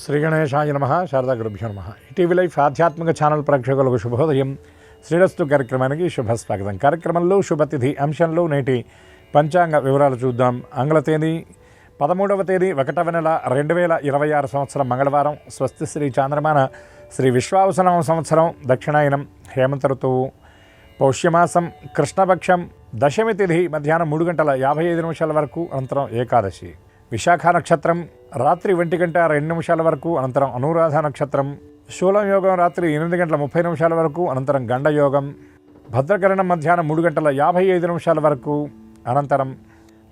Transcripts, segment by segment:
శ్రీ గణేశాయ నమః. శారదా గురుభ్యో నమః. ఈటీవీ లైఫ్ ఆధ్యాత్మిక ఛానల్ ప్రేక్షకులకు శుభోదయం. శ్రీరస్తు కార్యక్రమానికి శుభస్వాగతం. కార్యక్రమంలో శుభతిథి అంశంలో నేటి పంచాంగ వివరాలు చూద్దాం. ఆంగ్ల తేదీ 13వ తేదీ 1వ నెల 2026 సంవత్సరం మంగళవారం. స్వస్తి శ్రీ చాంద్రమాన శ్రీ విశ్వావసనామ సంవత్సరం దక్షిణాయనం హేమంత ఋతువు పౌష్యమాసం కృష్ణపక్షం దశమి తిథి మధ్యాహ్నం 3:55 వరకు. అనంతరం ఏకాదశి. విశాఖ నక్షత్రం రాత్రి 1:02 వరకు. అనంతరం అనురాధ నక్షత్రం. శూలం యోగం రాత్రి 8:30 వరకు. అనంతరం గండ యోగం. భద్రకరణం మధ్యాహ్నం 3:55 వరకు. అనంతరం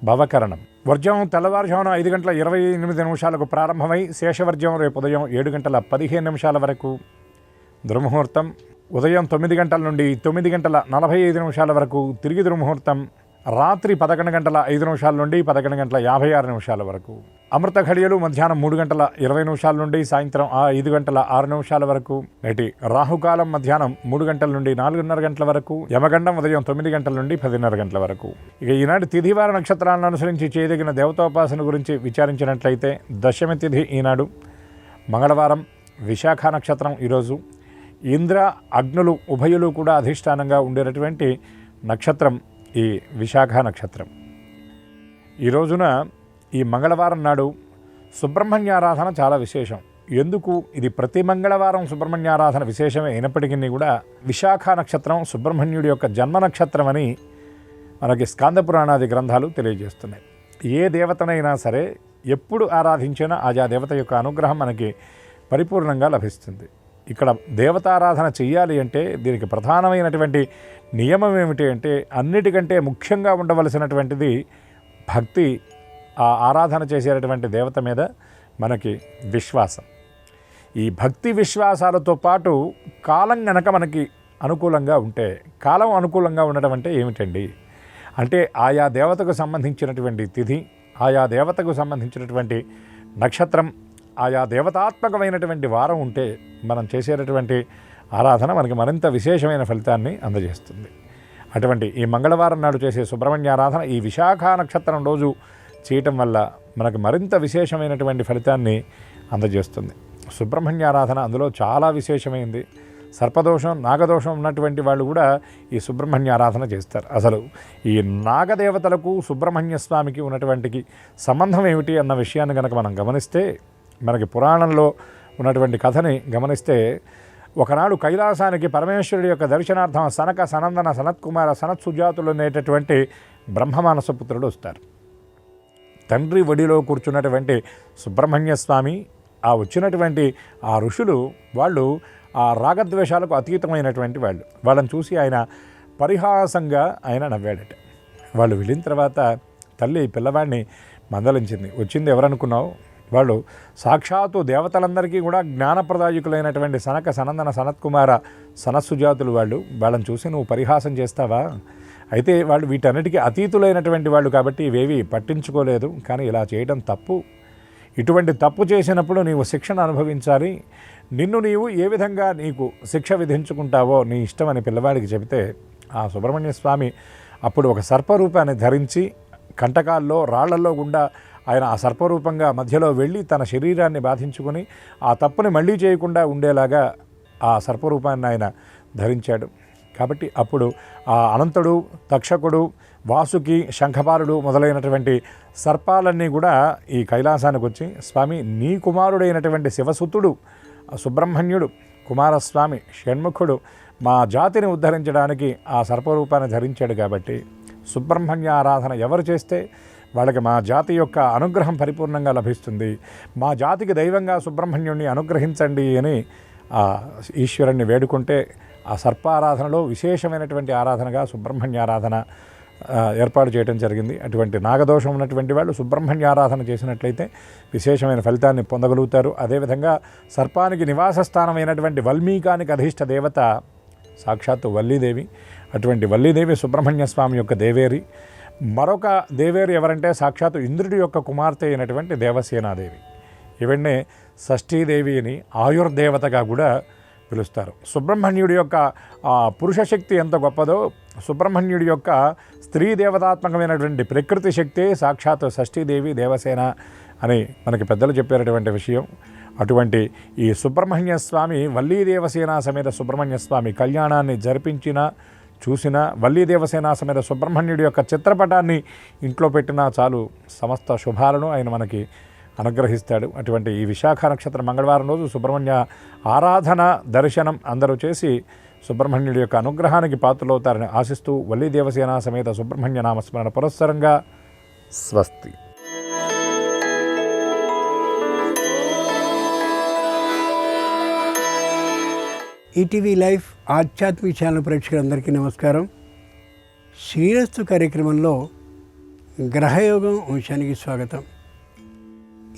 భవకరణం. వర్జం తెల్లవారుజామున 5:28 ప్రారంభమై శేషవర్జం రేపు ఉదయం 7:15 వరకు. దుర్ముహూర్తం ఉదయం 9 గంటల నుండి 9:45 వరకు. తిరిగి దుర్ముహూర్తం రాత్రి 11:05 నుండి 11:56 వరకు. అమృత ఘడియలు మధ్యాహ్నం 3:20 నుండి సాయంత్రం 5:06 వరకు. నేటి రాహుకాలం మధ్యాహ్నం 3 గంటల నుండి 4:30 వరకు. యమగండం ఉదయం 9 గంటల నుండి 10:30 వరకు. ఇక ఈనాటి తిథివార నక్షత్రాలను అనుసరించి చేయదగిన దేవతోపాసన గురించి విచారించినట్లయితే దశమి తిథి ఈనాడు మంగళవారం. విశాఖ నక్షత్రం ఈరోజు. ఇంద్ర అగ్నులు ఉభయులు కూడా అధిష్టానంగా ఉండేటటువంటి నక్షత్రం ఈ విశాఖ నక్షత్రం. ఈ రోజున ఈ మంగళవారం నాడు సుబ్రహ్మణ్యారాధన చాలా విశేషం. ఎందుకు ఇది ప్రతి మంగళవారం సుబ్రహ్మణ్యారాధన విశేషమే అయినప్పటికీ కూడా విశాఖ నక్షత్రం సుబ్రహ్మణ్యుడి యొక్క జన్మ నక్షత్రం అని మనకి స్కాంద పురాణాది గ్రంథాలు తెలియజేస్తున్నాయి. ఏ దేవతనైనా సరే ఎప్పుడు ఆరాధించినా ఆయా దేవత యొక్క అనుగ్రహం మనకి పరిపూర్ణంగా లభిస్తుంది. ఇక్కడ దేవతారాధన చెయ్యాలి అంటే దీనికి ప్రధానమైనటువంటి నియమం ఏమిటి అంటే అన్నిటికంటే ముఖ్యంగా ఉండవలసినటువంటిది భక్తి. ఆ ఆరాధన చేసేటటువంటి దేవత మీద మనకి విశ్వాసం. ఈ భక్తి విశ్వాసాలతో పాటు కాలం గనక మనకి అనుకూలంగా ఉంటే, కాలం అనుకూలంగా ఉండటం అంటే ఏమిటండి అంటే ఆయా దేవతకు సంబంధించినటువంటి తిథి, ఆయా దేవతకు సంబంధించినటువంటి నక్షత్రం, ఆయా దేవతాత్మకమైనటువంటి వారం ఉంటే మనం చేసేటటువంటి ఆరాధన మనకి మరింత విశేషమైన ఫలితాన్ని అందజేస్తుంది. అటువంటి ఈ మంగళవారం నాడు చేసే సుబ్రహ్మణ్య ఆరాధన ఈ విశాఖ నక్షత్రం రోజు చేయటం వల్ల మనకు మరింత విశేషమైనటువంటి ఫలితాన్ని అందజేస్తుంది. సుబ్రహ్మణ్య ఆరాధన అందులో చాలా విశేషమైంది. సర్పదోషం నాగదోషం ఉన్నటువంటి వాళ్ళు కూడా ఈ సుబ్రహ్మణ్య ఆరాధన చేస్తారు. అసలు ఈ నాగదేవతలకు సుబ్రహ్మణ్య స్వామికి ఉన్నటువంటి సంబంధం ఏమిటి అన్న విషయాన్ని కనుక మనం గమనిస్తే, మనకి పురాణంలో ఉన్నటువంటి కథని గమనిస్తే, ఒకనాడు కైలాసానికి పరమేశ్వరుడి యొక్క దర్శనార్థం సనక సనందన సనత్కుమార సనత్సుజాతులు అనేటటువంటి బ్రహ్మమానసపుత్రుడు వస్తారు. తండ్రి ఒడిలో కూర్చున్నటువంటి సుబ్రహ్మణ్య స్వామి, ఆ వచ్చినటువంటి ఆ ఋషులు వాళ్ళు ఆ రాగద్వేషాలకు అతీతమైనటువంటి వాళ్ళు. వాళ్ళని చూసి ఆయన పరిహాసంగా ఆయన నవ్వాడట. వాళ్ళు వెళ్ళిన తర్వాత తల్లి పిల్లవాడిని మందలించింది. వచ్చింది ఎవరనుకున్నావు? వాళ్ళు సాక్షాత్తు దేవతలందరికీ కూడా జ్ఞానప్రదాయకులైనటువంటి సనక సనందన సనత్కుమార సనత్సుజాతులు వాళ్ళు. వాళ్ళని చూసి నువ్వు పరిహాసం చేస్తావా? అయితే వాళ్ళు వీటన్నిటికీ అతీతులైనటువంటి వాళ్ళు కాబట్టి ఇవేవి పట్టించుకోలేదు. కానీ ఇలా చేయడం తప్పు. ఇటువంటి తప్పు చేసినప్పుడు నీవు శిక్షణ అనుభవించాలి. నిన్ను నీవు ఏ విధంగా నీకు శిక్ష విధించుకుంటావో నీ ఇష్టమని పిల్లవాడికి చెబితే, ఆ సుబ్రహ్మణ్య స్వామి అప్పుడు ఒక సర్పరూపాన్ని ధరించి కంటకాల్లో రాళ్లలో గుండా ఆయన ఆ సర్పరూపంగా మధ్యలో వెళ్ళి తన శరీరాన్ని బాధించుకొని ఆ తప్పుని మళ్ళీ చేయకుండా ఉండేలాగా ఆ సర్పరూపాన్ని ఆయన ధరించాడు. కాబట్టి అప్పుడు ఆ అనంతుడు, తక్షకుడు, వాసుకి, శంఖపాలుడు మొదలైనటువంటి సర్పాలన్నీ కూడా ఈ కైలాసానికి వచ్చి, స్వామి నీ కుమారుడైనటువంటి శివసుతుడు సుబ్రహ్మణ్యుడు కుమారస్వామి షణ్ముఖుడు మా జాతిని ఉద్ధరించడానికి ఆ సర్పరూపాన్ని ధరించాడు. కాబట్టి సుబ్రహ్మణ్య ఆరాధన ఎవరు చేస్తే వాళ్ళకి మా జాతి యొక్క అనుగ్రహం పరిపూర్ణంగా లభిస్తుంది. మా జాతికి దైవంగా సుబ్రహ్మణ్యుడిని అనుగ్రహించండి అని ఆ ఈశ్వరుణ్ణి వేడుకుంటే ఆ సర్పారాధనలో విశేషమైనటువంటి ఆరాధనగా సుబ్రహ్మణ్య ఆరాధన ఏర్పాటు చేయడం జరిగింది. అటువంటి నాగదోషం ఉన్నటువంటి వాళ్ళు సుబ్రహ్మణ్య ఆరాధన చేసినట్లయితే విశేషమైన ఫలితాన్ని పొందగలుగుతారు. అదేవిధంగా సర్పానికి నివాస స్థానమైనటువంటి వల్మీకానికి అధిష్ట దేవత సాక్షాత్తు వల్లీదేవి. అటువంటి వల్లీదేవి సుబ్రహ్మణ్య స్వామి యొక్క దేవేరి. మరొక దేవేరు ఎవరంటే సాక్షాత్తు ఇంద్రుడి యొక్క కుమార్తె అయినటువంటి దేవసేనాదేవి. ఇవన్నీ షష్ఠీదేవి అని ఆయుర్దేవతగా కూడా పిలుస్తారు. సుబ్రహ్మణ్యుడి యొక్క పురుష శక్తి ఎంత గొప్పదో, సుబ్రహ్మణ్యుడి యొక్క స్త్రీ దేవతాత్మకమైనటువంటి ప్రకృతి శక్తి సాక్షాత్ షష్ఠీదేవి దేవసేన అని మనకి పెద్దలు చెప్పేటటువంటి విషయం. అటువంటి ఈ సుబ్రహ్మణ్య స్వామి వల్లీ దేవసేన సమేత సుబ్రహ్మణ్య స్వామి కళ్యాణాన్ని చూసిన వల్లీ దేవసేన సమేత సుబ్రహ్మణ్యుడి యొక్క చిత్రపటాన్ని ఇంట్లో పెట్టినా చాలు సమస్త శుభాలను ఆయన మనకి అనుగ్రహిస్తాడు. అటువంటి ఈ విశాఖ నక్షత్రం మంగళవారం రోజు సుబ్రహ్మణ్య ఆరాధన దర్శనం అందరూ చేసి సుబ్రహ్మణ్యుడి యొక్క అనుగ్రహానికి పాత్రలవుతారని ఆశిస్తూ వల్లీ దేవసేన సమేత సుబ్రహ్మణ్య నామస్మరణ పురస్సరంగా స్వస్తి. ఈటీవీ లైఫ్ ఆధ్యాత్మిక ఛానల్ ప్రేక్షకులందరికీ నమస్కారం. శ్రీరస్తు కార్యక్రమంలో గ్రహయోగం అంశానికి స్వాగతం.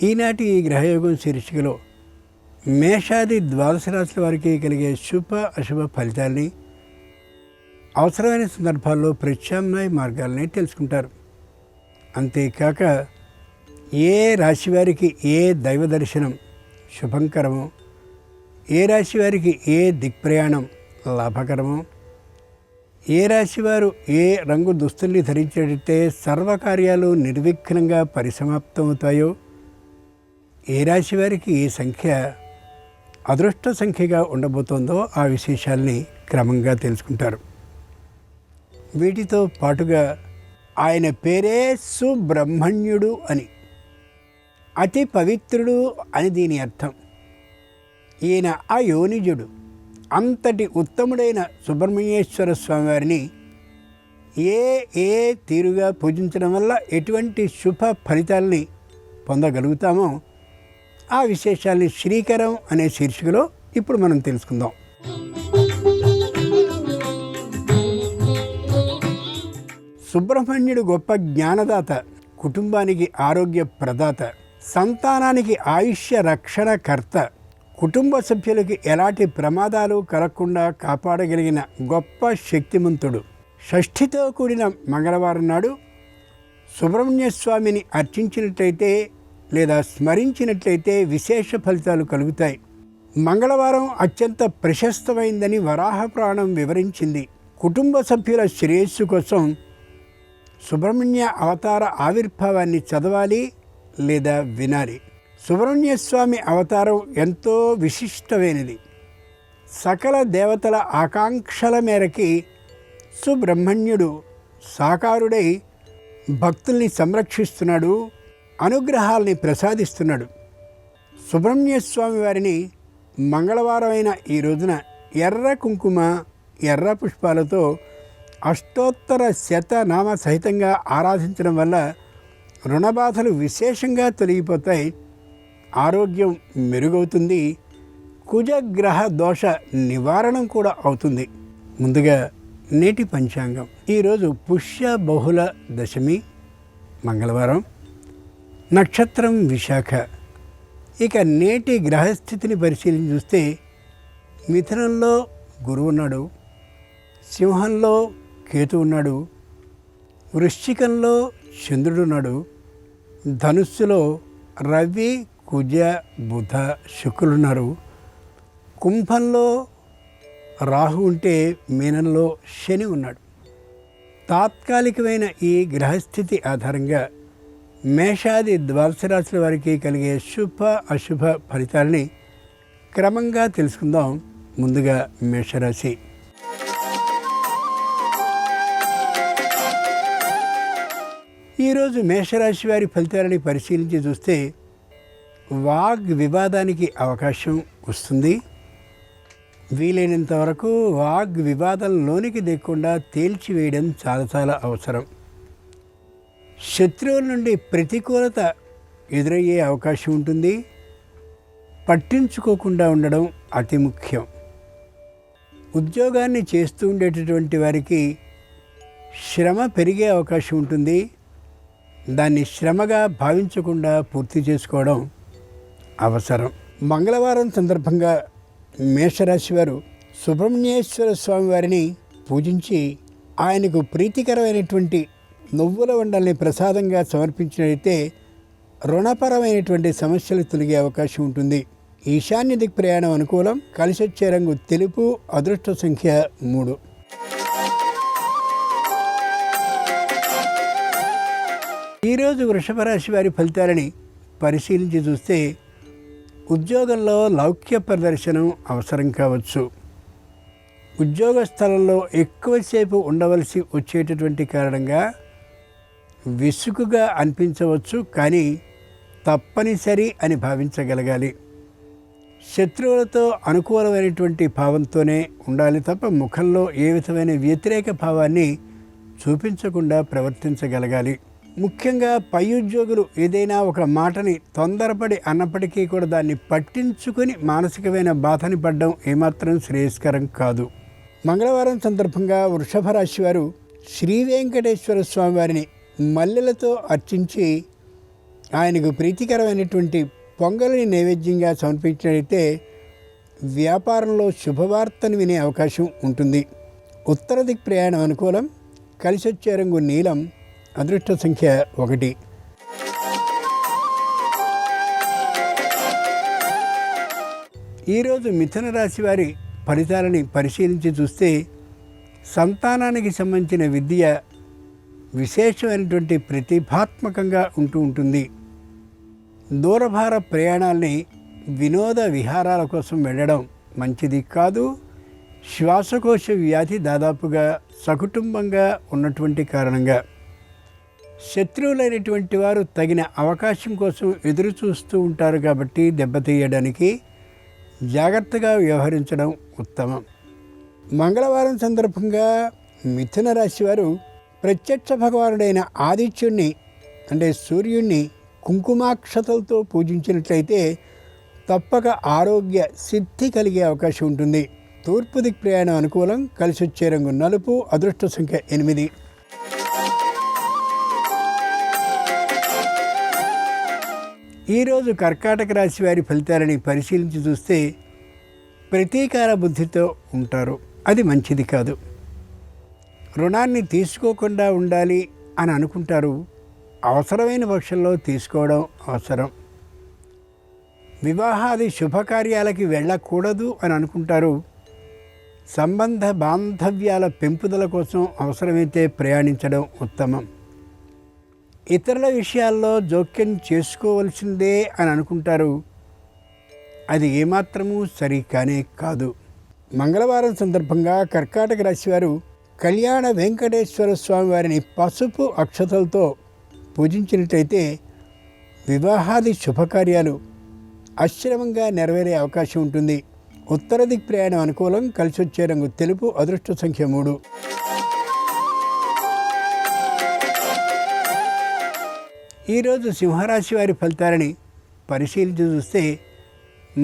ఈనాటి ఈ గ్రహయోగం శీర్షికలో మేషాది ద్వాదశ రాశుల వారికి కలిగే శుభ అశుభ ఫలితాల్ని, అవసరమైన సందర్భాల్లో ప్రత్యామ్నాయ మార్గాల్ని తెలుసుకుంటారు. అంతేకాక ఏ రాశి వారికి ఏ దైవ దర్శనం శుభంకరమో, ఏ రాశి వారికి ఏ దిక్ప్రయాణం లాభకరమో, ఏ రాశివారు ఏ రంగు దుస్తుల్ని ధరించేటట్టే సర్వకార్యాలు నిర్విఘ్నంగా పరిసమాప్తమవుతాయో, ఏ రాశి వారికి ఏ సంఖ్య అదృష్ట సంఖ్యగా ఉండబోతోందో ఆ విశేషాల్ని క్రమంగా తెలుసుకుంటారు. వీటితో పాటుగా ఆయన పేరే సుబ్రహ్మణ్యుడు అని, అతి పవిత్రుడు అని దీని అర్థం. ఈయన అయోనిజుడు. అంతటి ఉత్తముడైన సుబ్రహ్మణ్యేశ్వర స్వామివారిని ఏ తీరుగా పూజించడం వల్ల ఎటువంటి శుభ ఫలితాల్ని పొందగలుగుతామో ఆ విశేషాల్ని శ్రీకరం అనే శీర్షికలో ఇప్పుడు మనం తెలుసుకుందాం. సుబ్రహ్మణ్యుడు గొప్ప జ్ఞానదాత, కుటుంబానికి ఆరోగ్య ప్రదాత, సంతానానికి ఆయుష్య రక్షణకర్త, కుటుంబ సభ్యులకి ఎలాంటి ప్రమాదాలు కలగకుండా కాపాడగలిగిన గొప్ప శక్తిమంతుడు. షష్ఠితో కూడిన మంగళవారం నాడు సుబ్రహ్మణ్య స్వామిని అర్చించినట్లయితే లేదా స్మరించినట్లయితే విశేష ఫలితాలు కలుగుతాయి. మంగళవారం అత్యంత ప్రశస్తమైందని వరాహ పురాణం వివరించింది. కుటుంబ సభ్యుల శ్రేయస్సు కోసం సుబ్రహ్మణ్య అవతార ఆవిర్భావాన్ని చదవాలి లేదా వినాలి. సుబ్రహ్మణ్య స్వామి అవతారం ఎంతో విశిష్టమైనది. సకల దేవతల ఆకాంక్షల మేరకి సుబ్రహ్మణ్యుడు సాకారుడై భక్తుల్ని సంరక్షిస్తున్నాడు, అనుగ్రహాల్ని ప్రసాదిస్తున్నాడు. సుబ్రహ్మణ్య స్వామి వారిని మంగళవారమైన ఈ రోజున ఎర్ర కుంకుమ, ఎర్ర పుష్పాలతో అష్టోత్తర శతనామ సహితంగా ఆరాధించడం వల్ల రుణబాధలు విశేషంగా తొలగిపోతాయి, ఆరోగ్యం మెరుగవుతుంది, కుజగ్రహ దోష నివారణం కూడా అవుతుంది. ముందుగా నేటి పంచాంగం. ఈరోజు పుష్య బహుళ దశమి, మంగళవారం, నక్షత్రం విశాఖ. ఇక నేటి గ్రహస్థితిని పరిశీలించి చూస్తే మిథునంలో గురువు ఉన్నాడు, సింహంలో కేతు ఉన్నాడు, వృశ్చికంలో చంద్రుడున్నాడు, ధనుస్సులో రవి, కుజ, బుధ, శుక్రులున్నారు, కుంభంలో రాహు ఉంటే మీనంలో శని ఉన్నాడు. తాత్కాలికమైన ఈ గ్రహస్థితి ఆధారంగా మేషాది ద్వాదశ రాశుల వారికి కలిగే శుభ అశుభ ఫలితాలని క్రమంగా తెలుసుకుందాం. ముందుగా మేషరాశి. ఈరోజు మేషరాశి వారి ఫలితాలని పరిశీలించి చూస్తే వాగ్ వివాదానికి అవకాశం వస్తుంది. వీలైనంత వరకు వాగ్ వివాదంలోనికి దిగకుండా తేల్చివేయడం చాలా చాలా అవసరం. శత్రువుల నుండి ప్రతికూలత ఎదురయ్యే అవకాశం ఉంటుంది. పట్టించుకోకుండా ఉండడం అతి ముఖ్యం. ఉద్యోగాన్ని చేస్తూ ఉండేటటువంటి వారికి శ్రమ పెరిగే అవకాశం ఉంటుంది. దాన్ని శ్రమగా భావించకుండా పూర్తి చేసుకోవడం అవసరం. మంగళవారం సందర్భంగా మేషరాశి వారు సుబ్రహ్మణ్యేశ్వర స్వామి వారిని పూజించి ఆయనకు ప్రీతికరమైనటువంటి నువ్వుల వండల్ని ప్రసాదంగా సమర్పించినట్లయితే రుణపరమైనటువంటి సమస్యలు తొలగే అవకాశం ఉంటుంది. ఈశాన్య దిక్ ప్రయాణం అనుకూలం. కలిసొచ్చే రంగు తెలుపు. అదృష్ట సంఖ్య 3. ఈరోజు వృషభ రాశి వారి ఫలితాలని పరిశీలించి చూస్తే ఉద్యోగంలో లౌక్య ప్రదర్శనం అవసరం కావచ్చు. ఉద్యోగ స్థలంలో ఎక్కువసేపు ఉండవలసి వచ్చేటటువంటి కారణంగా విసుగుగా అనిపించవచ్చు, కానీ తప్పనిసరి అని భావించగలగాలి. శత్రువులతో అనుకూలమైనటువంటి భావంతోనే ఉండాలి తప్ప ముఖంలో ఏ విధమైన వ్యతిరేక భావాన్ని చూపించకుండా ప్రవర్తించగలగాలి. ముఖ్యంగా పై ఉద్యోగులు ఏదైనా ఒక మాటని తొందరపడి అన్నప్పటికీ కూడా దాన్ని పట్టించుకొని మానసికమైన బాధని పడడం ఏమాత్రం శ్రేయస్కరం కాదు. మంగళవారం సందర్భంగా వృషభ రాశి వారు శ్రీ వెంకటేశ్వర స్వామి వారిని మల్లెలతో అర్చించి ఆయనకు ప్రీతికరమైనటువంటి పొంగలిని నైవేద్యంగా సమర్పించినట్లయితే వ్యాపారంలో శుభవార్తను వినే అవకాశం ఉంటుంది. ఉత్తర దిక్ ప్రయాణం అనుకూలం. కలిసి వచ్చే రంగు నీలం. అదృష్ట సంఖ్య 1. ఈరోజు మిథున రాశి వారి ఫలితాలని పరిశీలించి చూస్తే సంతానానికి సంబంధించిన విద్య విశేషమైనటువంటి ప్రతిభాత్మకంగా ఉంటుంది. దూరభార ప్రయాణాల్ని వినోద విహారాల కోసం వెళ్ళడం మంచిది కాదు. శ్వాసకోశ వ్యాధి దాదాపుగా సకుటుంబంగా ఉన్నటువంటి కారణంగా శత్రువులైనటువంటి వారు తగిన అవకాశం కోసం ఎదురు చూస్తూ ఉంటారు. కాబట్టి దెబ్బతీయడానికి జాగ్రత్తగా వ్యవహరించడం ఉత్తమం. మంగళవారం సందర్భంగా మిథున రాశి వారు ప్రత్యక్ష భగవానుడైన ఆదిత్యుణ్ణి అంటే సూర్యుణ్ణి కుంకుమాక్షతలతో పూజించినట్లయితే తప్పక ఆరోగ్య సిద్ధి కలిగే అవకాశం ఉంటుంది. తూర్పు దిక్ ప్రయాణం అనుకూలం. కలిసి వచ్చే రంగు నలుపు. అదృష్ట సంఖ్య 8. ఈరోజు కర్కాటక రాశి వారి ఫలితాలని పరిశీలించి చూస్తే ప్రతీకార బుద్ధితో ఉంటారు. అది మంచిది కాదు. రుణాన్ని తీసుకోకుండా ఉండాలి అని అనుకుంటారు. అవసరమైన పక్షంలో తీసుకోవడం అవసరం. వివాహాది శుభకార్యాలకి వెళ్ళకూడదు అని అనుకుంటారు. సంబంధ బాంధవ్యాల పెంపుదల కోసం అవసరమైతే ప్రయాణించడం ఉత్తమం. ఇతరుల విషయాల్లో జోక్యం చేసుకోవలసిందే అని అనుకుంటారు. అది ఏమాత్రమూ సరికానే కాదు. మంగళవారం సందర్భంగా కర్కాటక రాశి వారు కళ్యాణ వెంకటేశ్వర స్వామి వారిని పసుపు అక్షతలతో పూజించినట్లయితే వివాహాది శుభకార్యాలు అశ్రమంగా నెరవేరే అవకాశం ఉంటుంది. ఉత్తర దిక్ ప్రయాణం అనుకూలం. కలిసి వచ్చే రంగు తెలుపు. అదృష్ట సంఖ్య 3. ఈరోజు సింహరాశి వారి ఫలితాలని పరిశీలించి చూస్తే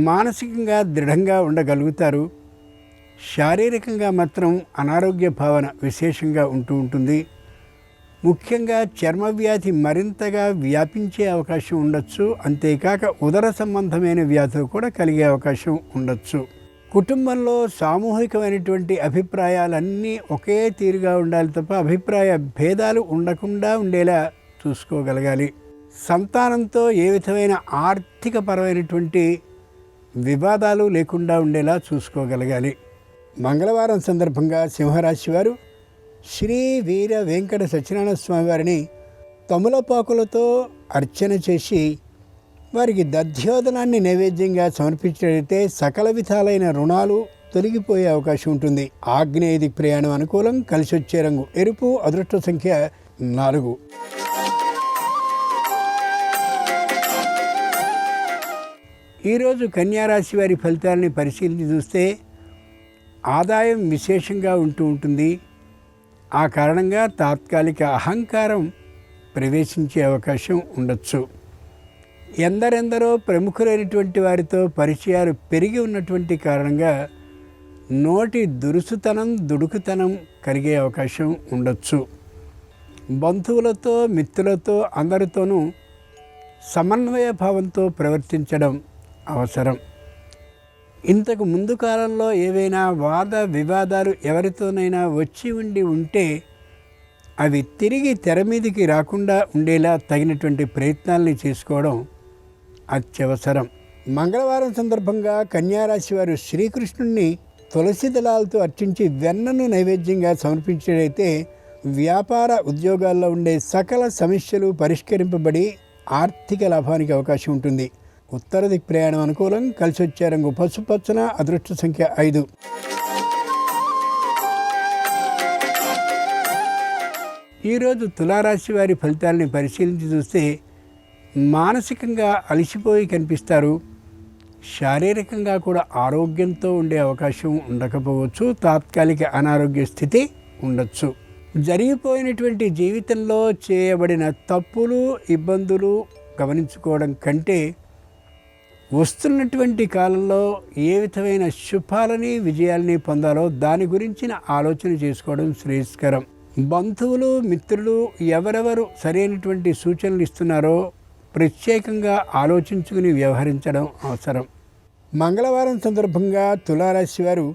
మానసికంగా దృఢంగా ఉండగలుగుతారు. శారీరకంగా మాత్రం అనారోగ్య భావన విశేషంగా ఉంటుంది. ముఖ్యంగా చర్మవ్యాధి మరింతగా వ్యాపించే అవకాశం ఉండొచ్చు. అంతేకాక ఉదర సంబంధమైన వ్యాధులు కూడా కలిగే అవకాశం ఉండొచ్చు. కుటుంబంలో సామూహికమైనటువంటి అభిప్రాయాలన్నీ ఒకే తీరుగా ఉండాలి తప్ప అభిప్రాయ భేదాలు ఉండకుండా ఉండేలా చూసుకోగలగాలి. సంతానంతో ఏ విధమైన ఆర్థికపరమైనటువంటి వివాదాలు లేకుండా ఉండేలా చూసుకోగలగాలి. మంగళవారం సందర్భంగా సింహరాశి వారు శ్రీ వీర వెంకట సత్యనారాయణ స్వామి వారిని తమలపాకులతో అర్చన చేసి వారికి దధ్యోదనాన్ని నైవేద్యంగా సమర్పించినట్లయితే సకల విధాలైన రుణాలు తొలగిపోయే అవకాశం ఉంటుంది. ఆగ్నేయ దిక్ ప్రయాణం అనుకూలం. కలిసి వచ్చే రంగు ఎరుపు. అదృష్ట సంఖ్య 4. ఈరోజు కన్యారాశి వారి ఫలితాలని పరిశీలించి చూస్తే ఆదాయం విశేషంగా ఉంటుంది. ఆ కారణంగా తాత్కాలిక అహంకారం ప్రవేశించే అవకాశం ఉండొచ్చు. ఎందరెందరో ప్రముఖులైనటువంటి వారితో పరిచయాలు పెరిగి ఉన్నటువంటి కారణంగా నోటి దుడుకుతనం కలిగే అవకాశం ఉండొచ్చు. బంధువులతో మిత్రులతో అందరితోనూ సమన్వయ భావంతో ప్రవర్తించడం అవసరం. ఇంతకు ముందు కాలంలో ఏవైనా వాద వివాదాలు ఎవరితోనైనా వచ్చి ఉంటే అవి తిరిగి తెర మీదికి రాకుండా ఉండేలా తగినటువంటి ప్రయత్నాలని చేసుకోవడం అత్యవసరం. మంగళవారం సందర్భంగా కన్యారాశి వారు శ్రీకృష్ణుణ్ణి తులసి దళాలతో అర్చించి వెన్నను నైవేద్యంగా సమర్పించినట్లయితే వ్యాపార ఉద్యోగాల్లో ఉండే సకల సమస్యలు పరిష్కరింపబడి ఆర్థిక లాభానికి అవకాశం ఉంటుంది. ఉత్తర దిక్ ప్రయాణం అనుకూలం. కలిసి వచ్చే రంగు పసుపచ్చన. అదృష్ట సంఖ్య 5. ఈరోజు తులారాశి వారి ఫలితాలని పరిశీలించి చూస్తే మానసికంగా అలసిపోయి కనిపిస్తారు. శారీరకంగా కూడా ఆరోగ్యంతో ఉండే అవకాశం ఉండకపోవచ్చు. తాత్కాలిక అనారోగ్య స్థితి ఉండొచ్చు. జరిగిపోయినటువంటి జీవితంలో చేయబడిన తప్పులు, ఇబ్బందులు గమనించుకోవడం కంటే వస్తున్నటువంటి కాలంలో ఏ విధమైన శుభాలని, విజయాలని పొందాలో దాని గురించిన ఆలోచన చేసుకోవడం శ్రేయస్కరం. బంధువులు, మిత్రులు ఎవరెవరు సరైనటువంటి సూచనలు ఇస్తున్నారో ప్రత్యేకంగా ఆలోచించుకుని వ్యవహరించడం అవసరం. మంగళవారం సందర్భంగా తులారాశి వారు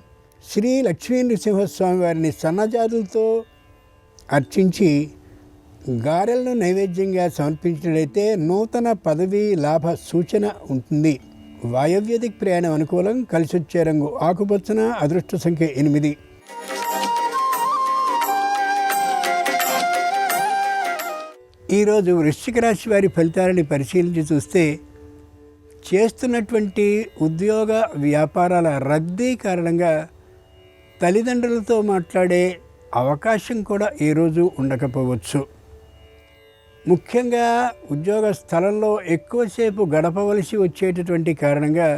శ్రీ లక్ష్మీ నృసింహస్వామి వారిని సన్నజాతులతో అర్చించి గారెలను నైవేద్యంగా సమర్పించినట్లయితే నూతన పదవి లాభ సూచన ఉంటుంది. వాయవ్యదిక్ ప్రయాణం అనుకూలం. కలిసి వచ్చే రంగు ఆకుపచ్చన. అదృష్ట సంఖ్య 8. ఈరోజు వృశ్చిక రాశి వారి ఫలితాలని పరిశీలించి చూస్తే చేస్తున్నటువంటి ఉద్యోగ వ్యాపారాల రద్దీ కారణంగా తల్లిదండ్రులతో మాట్లాడే అవకాశం కూడా ఈరోజు ఉండకపోవచ్చు. ముఖ్యంగా ఉద్యోగ స్థలంలో ఎక్కువసేపు గడపవలసి వచ్చేటటువంటి కారణంగా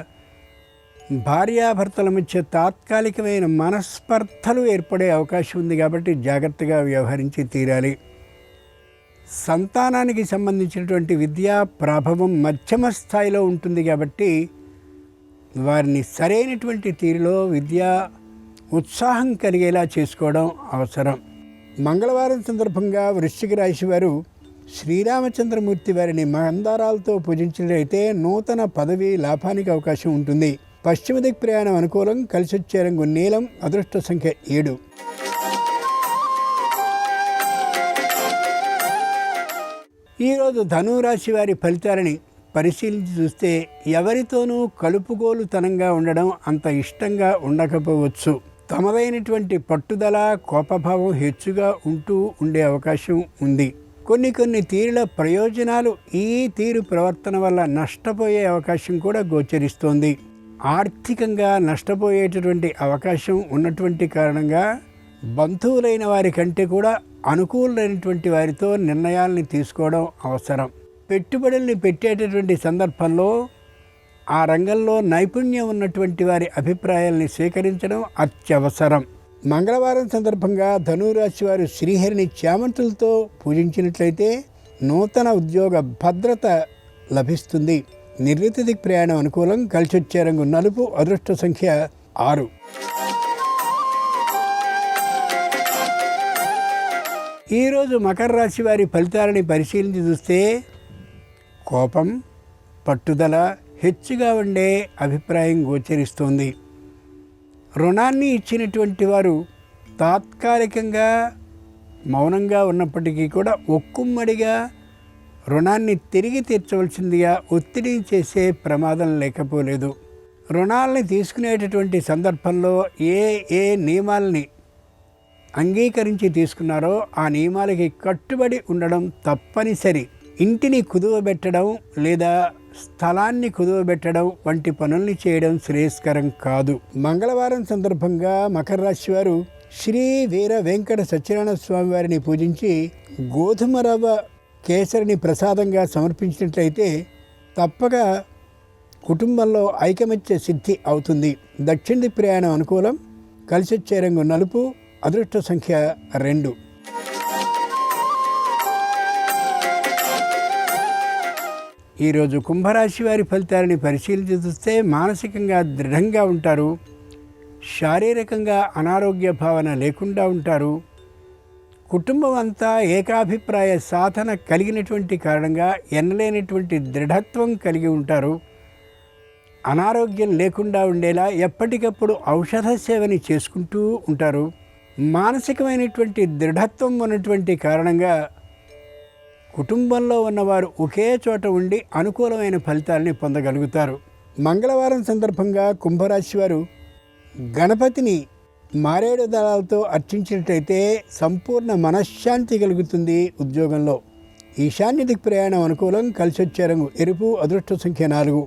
భార్యాభర్తల మధ్య తాత్కాలికమైన మనస్పర్ధలు ఏర్పడే అవకాశం ఉంది. కాబట్టి జాగ్రత్తగా వ్యవహరించి తీరాలి. సంతానానికి సంబంధించినటువంటి విద్యా ప్రభావం మధ్యమ స్థాయిలో ఉంటుంది. కాబట్టి వారిని సరైనటువంటి తీరులో విద్యా ఉత్సాహం కలిగేలా చేసుకోవడం అవసరం. మంగళవారం సందర్భంగా వృశ్చిక రాశి వారు శ్రీరామచంద్రమూర్తి వారిని మందారాలతో పూజించినట్లయితే నూతన పదవి లాభానికి అవకాశం ఉంటుంది. పశ్చిమ దిక్ ప్రయాణం అనుకూలం. కలిసి వచ్చే రంగు నీలం. అదృష్ట సంఖ్య 7. ఈరోజు ధనురాశి వారి ఫలితాలని పరిశీలించి చూస్తే ఎవరితోనూ కలుపుగోలుతనంగా ఉండడం అంత ఇష్టంగా ఉండకపోవచ్చు. తమదైనటువంటి పట్టుదల, కోపభావం హెచ్చుగా ఉండే అవకాశం ఉంది. కొన్ని తీరుల ప్రయోజనాలు ఈ తీరు ప్రవర్తన వల్ల నష్టపోయే అవకాశం కూడా గోచరిస్తోంది. ఆర్థికంగా నష్టపోయేటటువంటి అవకాశం ఉన్నటువంటి కారణంగా బంధువులైన వారి కంటే కూడా అనుకూలమైనటువంటి వారితో నిర్ణయాల్ని తీసుకోవడం అవసరం. పెట్టుబడుల్ని పెట్టేటటువంటి సందర్భంలో ఆ రంగంలో నైపుణ్యం ఉన్నటువంటి వారి అభిప్రాయాల్ని స్వీకరించడం అత్యవసరం. మంగళవారం సందర్భంగా ధనురాశి వారు శ్రీహరిని చామంతులతో పూజించినట్లయితే నూతన ఉద్యోగ భద్రత లభిస్తుంది. నిర్ణీత దిక్ ప్రయాణం అనుకూలం. కలిసి వచ్చే రంగు నలుపు. అదృష్ట సంఖ్య 6. ఈరోజు మకర రాశి వారి ఫలితాలని పరిశీలించి చూస్తే కోపం, పట్టుదల హెచ్చుగా ఉండే అభిప్రాయం గోచరిస్తోంది. రుణాన్ని ఇచ్చినటువంటి వారు తాత్కాలికంగా మౌనంగా ఉన్నప్పటికీ కూడా ఒక్కుమ్మడిగా రుణాన్ని తిరిగి తీర్చవలసిందిగా ఒత్తిడి చేసే ప్రమాదం లేకపోలేదు. రుణాలని తీసుకునేటటువంటి సందర్భంలో ఏ నియమాలని అంగీకరించి తీసుకున్నారో ఆ నియమాలకి కట్టుబడి ఉండడం తప్పనిసరి. ఇంటిని కుదువబెట్టడం లేదా స్థలాన్ని కుదువబెట్టడం వంటి పనుల్ని చేయడం శ్రేయస్కరం కాదు. మంగళవారం సందర్భంగా మకర రాశి వారు శ్రీ వీర వెంకట సత్యనారాయణ స్వామి వారిని పూజించి గోధుమ రవ్వ కేసరిని ప్రసాదంగా సమర్పించినట్లయితే తప్పక కుటుంబంలో ఐకమత్య సిద్ధి అవుతుంది. దక్షిణ ప్రయాణం అనుకూలం. కలిసి వచ్చే రంగు నలుపు. అదృష్ట సంఖ్య 2. ఈరోజు కుంభరాశి వారి ఫలితాలని పరిశీలించి చూస్తే మానసికంగా దృఢంగా ఉంటారు. శారీరకంగా అనారోగ్య భావన లేకుండా ఉంటారు. కుటుంబం అంతా ఏకాభిప్రాయ సాధన కలిగినటువంటి కారణంగా ఎన్నలేనటువంటి దృఢత్వం కలిగి ఉంటారు. అనారోగ్యం లేకుండా ఉండేలా ఎప్పటికప్పుడు ఔషధ సేవని చేసుకుంటూ ఉంటారు. మానసికమైనటువంటి దృఢత్వం ఉన్నటువంటి కారణంగా కుటుంబంలో ఉన్నవారు ఒకే చోట ఉండి అనుకూలమైన ఫలితాలని పొందగలుగుతారు. మంగళవారం సందర్భంగా కుంభరాశి వారు గణపతిని మారేడు దళాలతో అర్చించినట్లయితే సంపూర్ణ మనశ్శాంతి కలుగుతుంది ఉద్యోగంలో. ఈశాన్య దిక్ ప్రయాణం అనుకూలం. కలిసి వచ్చే రంగు ఎరుపు. అదృష్ట సంఖ్య 4.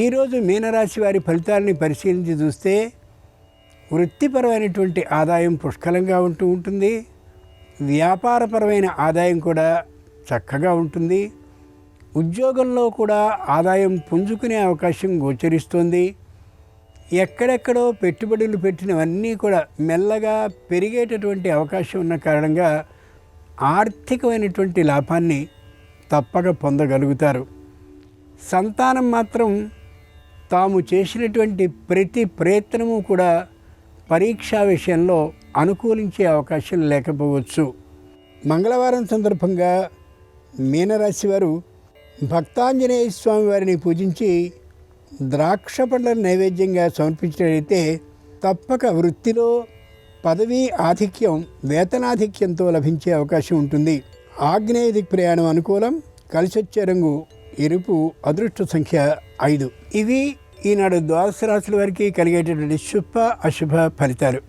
ఈరోజు మీనరాశి వారి ఫలితాలని పరిశీలించి చూస్తే వృత్తిపరమైనటువంటి ఆదాయం పుష్కలంగా ఉంటూ ఉంటుంది. వ్యాపారపరమైన ఆదాయం కూడా చక్కగా ఉంటుంది. ఉద్యోగంలో కూడా ఆదాయం పుంజుకునే అవకాశం గోచరిస్తుంది. ఎక్కడెక్కడో పెట్టుబడులు పెట్టినవన్నీ కూడా మెల్లగా పెరిగేటటువంటి అవకాశం ఉన్న కారణంగా ఆర్థికమైనటువంటి లాభాన్ని తప్పక పొందగలుగుతారు. సంతానం మాత్రం తాము చేసినటువంటి ప్రతి ప్రయత్నము కూడా పరీక్షా విషయంలో అనుకూలించే అవకాశం లేకపోవచ్చు. మంగళవారం సందర్భంగా మీనరాశి వారు భక్తాంజనేయ స్వామి వారిని పూజించి ద్రాక్ష పండ్ల నైవేద్యంగా సమర్పించినట్లయితే తప్పక వృత్తిలో పదవీ ఆధిక్యం వేతనాధిక్యంతో లభించే అవకాశం ఉంటుంది. ఆగ్నేయ దిక్ ప్రయాణం అనుకూలం. కలిసొచ్చే రంగు ఎరుపు. అదృష్ట సంఖ్య 5. ఇవి ఈనాడు ద్వాదశ రాశుల వారికి కలిగేటటువంటి శుభ అశుభ ఫలితాలు.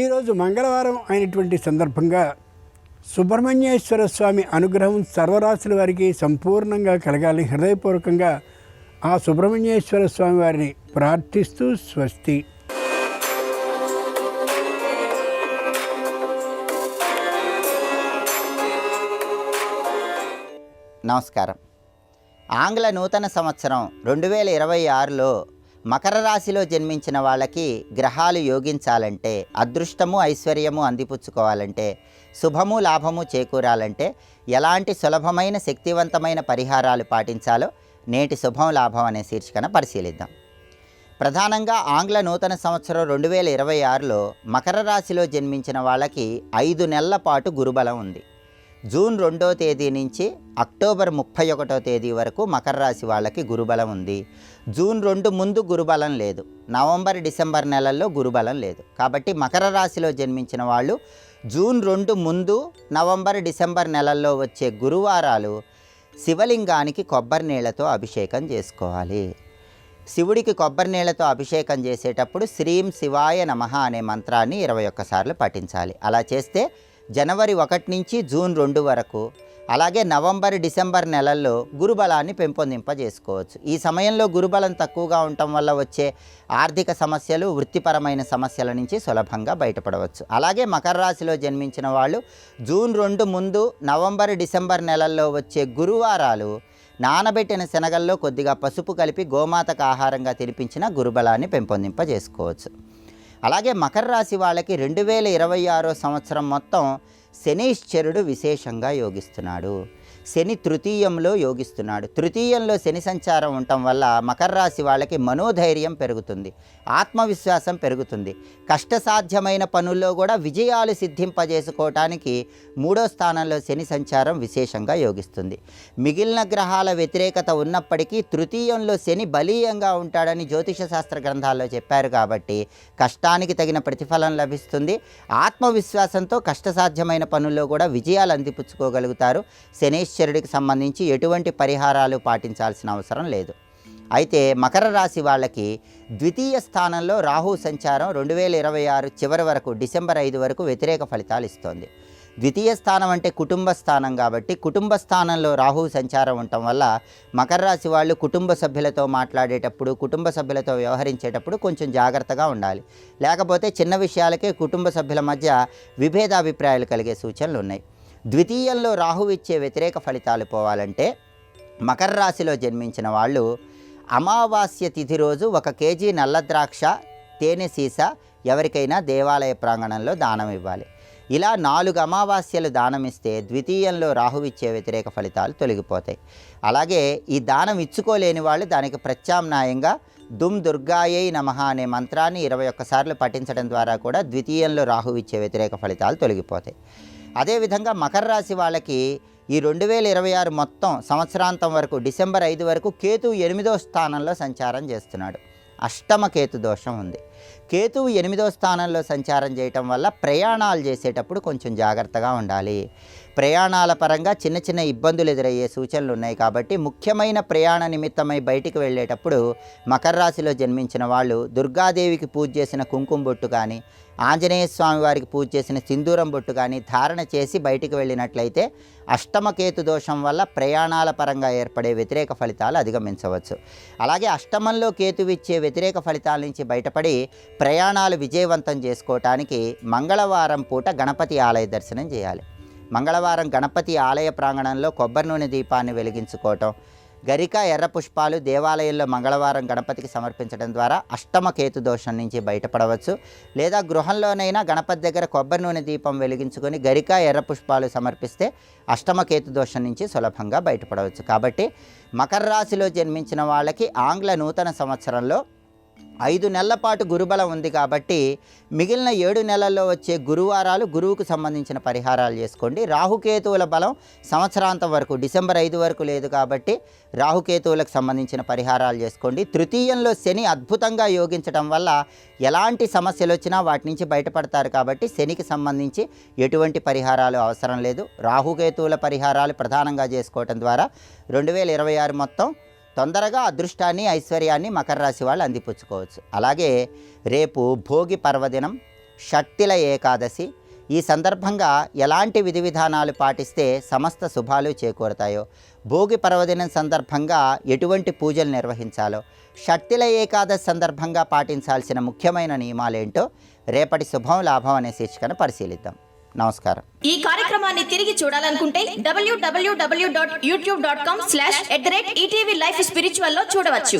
ఈరోజు మంగళవారం అయినటువంటి సందర్భంగా సుబ్రహ్మణ్యేశ్వర స్వామి అనుగ్రహం సర్వరాశుల వారికి సంపూర్ణంగా కలగాలని హృదయపూర్వకంగా ఆ సుబ్రహ్మణ్యేశ్వర స్వామి వారిని ప్రార్థిస్తూ స్వస్తి. నమస్కారం. ఆంగ్ల నూతన సంవత్సరం 2026లో మకర రాశిలో జన్మించిన వాళ్ళకి గ్రహాలు యోగించాలంటే, అదృష్టము ఐశ్వర్యము అందిపుచ్చుకోవాలంటే, శుభము లాభము చేకూరాలంటే ఎలాంటి సులభమైన శక్తివంతమైన పరిహారాలు పాటించాలో నేటి శుభం లాభం అనే శీర్షికన పరిశీలిద్దాం. ప్రధానంగా ఆంగ్ల నూతన సంవత్సరం 2026లో మకర రాశిలో జన్మించిన వాళ్ళకి 5 నెలల పాటు గురుబలం ఉంది. జూన్ 2వ తేదీ నుంచి అక్టోబర్ 31వ తేదీ వరకు మకర రాశి వాళ్ళకి గురుబలం ఉంది. జూన్ 2 ముందు గురుబలం లేదు. నవంబర్ డిసెంబర్ నెలల్లో గురుబలం లేదు. కాబట్టి మకర రాశిలో జన్మించిన వాళ్ళు జూన్ 2 ముందు నవంబర్ డిసెంబర్ నెలల్లో వచ్చే గురువారాలు శివలింగానికి కొబ్బరి నీళ్లతో అభిషేకం చేసుకోవాలి. శివుడికి కొబ్బరి నీళ్లతో అభిషేకం చేసేటప్పుడు శ్రీం శివాయ నమః అనే మంత్రాన్ని 21 సార్లు పఠించాలి. అలా చేస్తే జనవరి 1 నుంచి జూన్ 2 వరకు, అలాగే నవంబర్ డిసెంబర్ నెలల్లో గురుబలాన్ని పెంపొందింపజేసుకోవచ్చు. ఈ సమయంలో గురుబలం తక్కువగా ఉండటం వల్ల వచ్చే ఆర్థిక సమస్యలు, వృత్తిపరమైన సమస్యల నుంచి సులభంగా బయటపడవచ్చు. అలాగే మకర రాశిలో జన్మించిన వాళ్ళు జూన్ 2 ముందు నవంబర్ డిసెంబర్ నెలల్లో వచ్చే గురువారాలు నానబెట్టిన శనగల్లో కొద్దిగా పసుపు కలిపి గోమాతకు ఆహారంగా తినిపించిన గురుబలాన్ని పెంపొందింపజేసుకోవచ్చు. అలాగే మకర రాశి వాళ్ళకి 2026 సంవత్సరం మొత్తం శనీశ్వరుడు విశేషంగా యోగిస్తున్నాడు. శని తృతీయంలో యోగిస్తున్నాడు. తృతీయంలో శని సంచారం ఉండటం వల్ల మకర రాశి వాళ్ళకి మనోధైర్యం పెరుగుతుంది, ఆత్మవిశ్వాసం పెరుగుతుంది. కష్టసాధ్యమైన పనుల్లో కూడా విజయాలు సిద్ధింపజేసుకోవటానికి 3వ స్థానంలో శని సంచారం విశేషంగా యోగిస్తుంది. మిగిలిన గ్రహాల వ్యతిరేకత ఉన్నప్పటికీ తృతీయంలో శని బలీయంగా ఉంటాడని జ్యోతిష శాస్త్ర గ్రంథాల్లో చెప్పారు. కాబట్టి కష్టానికి తగిన ప్రతిఫలం లభిస్తుంది. ఆత్మవిశ్వాసంతో కష్టసాధ్యమైన పనుల్లో కూడా విజయాలు అందిపుచ్చుకోగలుగుతారు. శనీశ్వరుడికి సంబంధించి ఎటువంటి పరిహారాలు పాటించాల్సిన అవసరం లేదు. అయితే మకర రాశి వాళ్ళకి ద్వితీయ స్థానంలో రాహు సంచారం 2026 చివరి వరకు డిసెంబర్ 5 వరకు వ్యతిరేక ఫలితాలు ఇస్తోంది. ద్వితీయ స్థానం అంటే కుటుంబ స్థానం కాబట్టి కుటుంబ స్థానంలో రాహు సంచారం ఉండటం వల్ల మకర రాశి వాళ్ళు కుటుంబ సభ్యులతో మాట్లాడేటప్పుడు, కుటుంబ సభ్యులతో వ్యవహరించేటప్పుడు కొంచెం జాగ్రత్తగా ఉండాలి. లేకపోతే చిన్న విషయాలకే కుటుంబ సభ్యుల మధ్య విభేదాభిప్రాయాలు కలిగే సూచనలు ఉన్నాయి. ద్వితీయంలో రాహు ఇచ్చే వ్యతిరేక ఫలితాలు పోవాలంటే మకర రాశిలో జన్మించిన వాళ్ళు అమావాస్య తిథి రోజు 1 కేజీ నల్ల ద్రాక్ష, తేనె సీసా ఎవరికైనా దేవాలయ ప్రాంగణంలో దానం ఇవ్వాలి. ఇలా 4 అమావాస్యలు దానం ఇస్తే ద్వితీయంలో రాహు ఇచ్చే వ్యతిరేక ఫలితాలు తొలగిపోతాయి. అలాగే ఈ దానం ఇచ్చుకోలేని వాళ్ళు దానికి ప్రత్యామ్నాయంగా దుమ్ దుర్గాయై నమః అనే మంత్రాన్ని 21 సార్లు పఠించడం ద్వారా కూడా ద్వితీయంలో రాహు ఇచ్చే వ్యతిరేక ఫలితాలు తొలగిపోతాయి. అదేవిధంగా మకర రాశి వాళ్ళకి ఈ 2026 మొత్తం సంవత్సరాంతం వరకు డిసెంబర్ 5 వరకు కేతు 8వ స్థానంలో సంచారం చేస్తున్నాడు. అష్టమ కేతు దోషం ఉంది. కేతువు 8వ స్థానంలో సంచారం చేయటం వల్ల ప్రయాణాలు చేసేటప్పుడు కొంచెం జాగ్రత్తగా ఉండాలి. ప్రయాణాల పరంగా చిన్న చిన్న ఇబ్బందులు ఎదురయ్యే సూచనలు ఉన్నాయి కాబట్టి ముఖ్యమైన ప్రయాణ నిమిత్తమై బయటికి వెళ్ళేటప్పుడు మకర రాశిలో జన్మించిన వాళ్ళు దుర్గాదేవికి పూజ చేసిన కుంకుమ బొట్టు కానీ, ఆంజనేయ స్వామి వారికి పూజ చేసిన సింధూరం బొట్టు కానీ ధారణ చేసి బయటికి వెళ్ళినట్లయితే అష్టమకేతు దోషం వల్ల ప్రయాణాల పరంగా ఏర్పడే వ్యతిరేక ఫలితాలు అధిగమించవచ్చు. అలాగే అష్టమంలో కేతువు ఇచ్చే వ్యతిరేక ఫలితాల నుంచి బయటపడి ప్రయాణాలు విజయవంతం చేసుకోవటానికి మంగళవారం పూట గణపతి ఆలయ దర్శనం చేయాలి. మంగళవారం గణపతి ఆలయ ప్రాంగణంలో కొబ్బరి నూనె దీపాన్ని వెలిగించుకోవటం, గరిక, ఎర్ర పుష్పాలు దేవాలయంలో మంగళవారం గణపతికి సమర్పించడం ద్వారా అష్టమ కేతు దోషం నుంచి బయటపడవచ్చు. లేదా గృహంలోనైనా గణపతి దగ్గర కొబ్బరి నూనె దీపం వెలిగించుకొని గరిక, ఎర్ర పుష్పాలు సమర్పిస్తే అష్టమ కేతు దోషం నుంచి సులభంగా బయటపడవచ్చు. కాబట్టి మకర రాశిలో జన్మించిన వాళ్ళకి ఆంగ్ల నూతన సంవత్సరంలో 5 నెలల పాటు గురుబలం ఉంది కాబట్టి మిగిలిన 7 నెలల్లో వచ్చే గురువారాలు గురువుకు సంబంధించిన పరిహారాలు చేసుకోండి. రాహుకేతువుల బలం సంవత్సరాంతం వరకు డిసెంబర్ 5 వరకు లేదు కాబట్టి రాహుకేతువులకు సంబంధించిన పరిహారాలు చేసుకోండి. తృతీయంలో శని అద్భుతంగా యోగించడం వల్ల ఎలాంటి సమస్యలు వచ్చినా వాటి నుంచి బయటపడతారు కాబట్టి శనికి సంబంధించి ఎటువంటి పరిహారాలు అవసరం లేదు. రాహుకేతువుల పరిహారాలు ప్రధానంగా చేసుకోవటం ద్వారా 2026 మొత్తం తొందరగా అదృష్టాన్ని, ఐశ్వర్యాన్ని మకర రాశి వాళ్ళు అందిపుచ్చుకోవచ్చు. అలాగే రేపు భోగి పర్వదినం, షట్టిల ఏకాదశి. ఈ సందర్భంగా ఎలాంటి విధి విధానాలు పాటిస్తే సమస్త శుభాలు చేకూరుతాయో, భోగి పర్వదినం సందర్భంగా ఎటువంటి పూజలు నిర్వహించాలో, షట్టిల ఏకాదశి సందర్భంగా పాటించాల్సిన ముఖ్యమైన నియమాలేంటో రేపటి శుభం లాభం అనే శీర్షికను పరిశీలిద్దాం. నమస్కారం. ఈ కార్యక్రమాన్ని తిరిగి చూడాలనుకుంటే www.youtube.com/ETV Life Spiritual లో చూడవచ్చు.